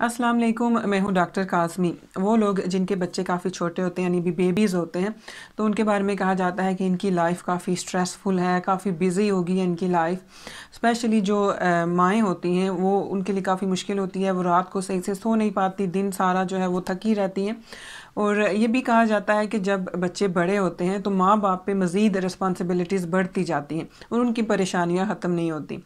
अस्सलाम वालेकुम, मैं हूँ डॉक्टर काज़मी। वो लोग जिनके बच्चे काफ़ी छोटे होते हैं यानी भी बेबीज़ होते हैं, तो उनके बारे में कहा जाता है कि इनकी लाइफ काफ़ी स्ट्रेसफुल है, काफ़ी बिज़ी होगी है इनकी लाइफ। स्पेशली जो माएँ होती हैं वो उनके लिए काफ़ी मुश्किल होती है, वो रात को सही से सो नहीं पाती, दिन सारा जो है वो थकी रहती हैं। और ये भी कहा जाता है कि जब बच्चे बड़े होते हैं तो माँ बाप पे मज़ीद रिस्पॉन्सिबिलिटीज़ बढ़ती जाती हैं और उनकी परेशानियाँ ख़त्म नहीं होती।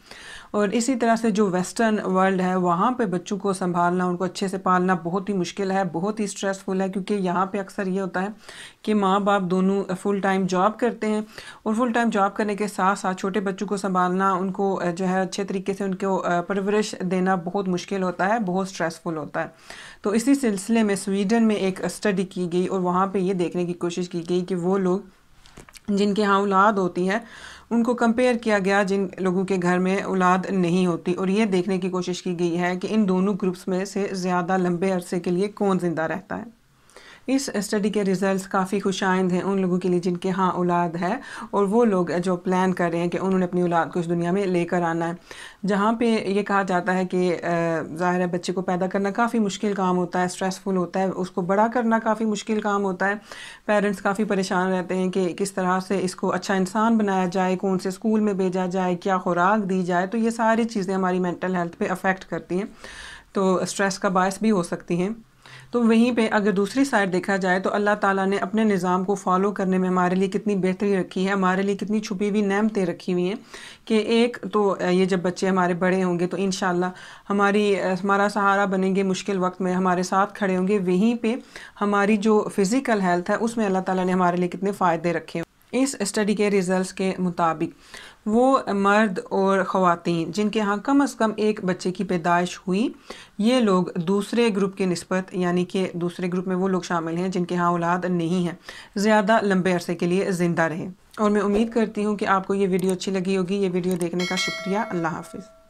और इसी तरह से जो वेस्टर्न वर्ल्ड है वहाँ पे बच्चों को संभालना, उनको अच्छे से पालना बहुत ही मुश्किल है, बहुत ही स्ट्रेसफुल है, क्योंकि यहाँ पे अक्सर ये होता है कि माँ बाप दोनों फुल टाइम जॉब करते हैं और फुल टाइम जॉब करने के साथ साथ छोटे बच्चों को संभालना, उनको जो है अच्छे तरीके से उनको परवरिश देना बहुत मुश्किल होता है, बहुत स्ट्रेसफुल होता है। तो इसी सिलसिले में स्वीडन में एक स्टडी की गई और वहाँ पे ये देखने की कोशिश की गई कि वो लोग जिनके यहाँ औलाद होती है उनको कंपेयर किया गया जिन लोगों के घर में औलाद नहीं होती, और ये देखने की कोशिश की गई है कि इन दोनों ग्रुप्स में से ज़्यादा लंबे अरसे के लिए कौन ज़िंदा रहता है। इस स्टडी के रिज़ल्ट्स काफ़ी खुशाइंद हैं उन लोगों के लिए जिनके यहाँ औलाद है और वो लोग जो प्लान कर रहे हैं कि उन्होंने अपनी औलाद को इस दुनिया में लेकर आना है। जहाँ पे ये कहा जाता है कि ज़ाहिर है बच्चे को पैदा करना काफ़ी मुश्किल काम होता है, स्ट्रेसफुल होता है, उसको बड़ा करना काफ़ी मुश्किल काम होता है। पेरेंट्स काफ़ी परेशान रहते हैं कि किस तरह से इसको अच्छा इंसान बनाया जाए, कौन से स्कूल में भेजा जाए, क्या खुराक दी जाए। तो ये सारी चीज़ें हमारी मेंटल हेल्थ पे अफेक्ट करती हैं, तो स्ट्रेस का बायस भी हो सकती हैं। तो वहीं पे अगर दूसरी साइड देखा जाए तो अल्लाह ताला ने अपने निज़ाम को फॉलो करने में हमारे लिए कितनी बेहतरी रखी है, हमारे लिए कितनी छुपी हुई नेमतें रखी हुई हैं कि एक तो ये जब बच्चे हमारे बड़े होंगे तो इंशाल्लाह हमारा सहारा बनेंगे, मुश्किल वक्त में हमारे साथ खड़े होंगे। वहीं पे हमारी जो फ़िज़िकल हेल्थ है उसमें अल्लाह ताला ने हमारे लिए कितने फ़ायदे रखे हैं। इस स्टडी के रिज़ल्ट्स के मुताबिक वो मर्द और ख़वातीन जिनके यहाँ कम अज़ कम एक बच्चे की पैदाइश हुई, ये लोग दूसरे ग्रुप के निस्बत, यानी कि दूसरे ग्रुप में वो लोग शामिल हैं जिनके यहाँ औलाद नहीं है, ज़्यादा लंबे अरसे के लिए ज़िंदा रहे। और मैं उम्मीद करती हूँ कि आपको ये वीडियो अच्छी लगी होगी। ये वीडियो देखने का शुक्रिया। अल्लाह हाफ़िज़।